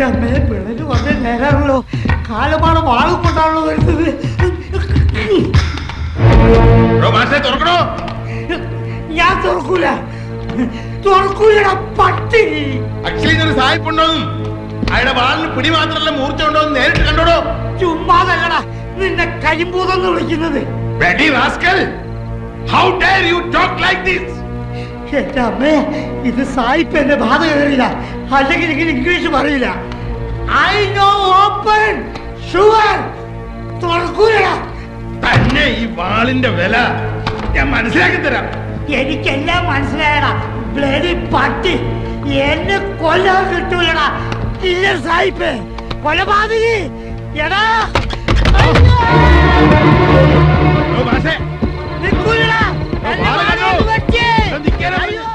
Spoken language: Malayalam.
അമ്മയെ പിള്ളേര് വന്നേ നേരാണല്ലോ. കാലമാണ് വാളും കൊണ്ടാണല്ലോ വരുന്നത്. ഞാൻ തുറക്കൂല, തുറക്കൂലടാ പട്ടി. അക്ഷയ സായിപ്പുണ്ടോന്നും അയാളുടെ വാളിന് പിടി മാത്രമല്ല മൂർച്ച ഉണ്ടോന്ന് നേരിട്ട് കണ്ടോടോ. ചുമ്മാതല്ലടാ നിന്നെ കരിമ്പൂതെന്ന് വിളിക്കുന്നത്. How dare you talk like this? എന്റെ അമ്മേ, ഇത് സായിപ്പ് എന്റെ ബാധ കയറിയില്ല, അല്ലെങ്കിൽ ഇങ്ങനെ ഇംഗ്ലീഷ് പറയില്ല. I know open, sure. തുറക്കൂലടാ. തന്നെ ഈ വാളിന്റെ വില ഞാൻ മനസ്സിലാക്കി തരാം. എനിക്കെല്ലാം മനസ്സിലായടാ ബ്ലഡി പട്ടി. എന്നെ കൊല്ലാൻ കിട്ടൂലടാ. ഇല്ല സായിപ്പ്, കൊലപാതകി. എടാ ഓ മാഷേ,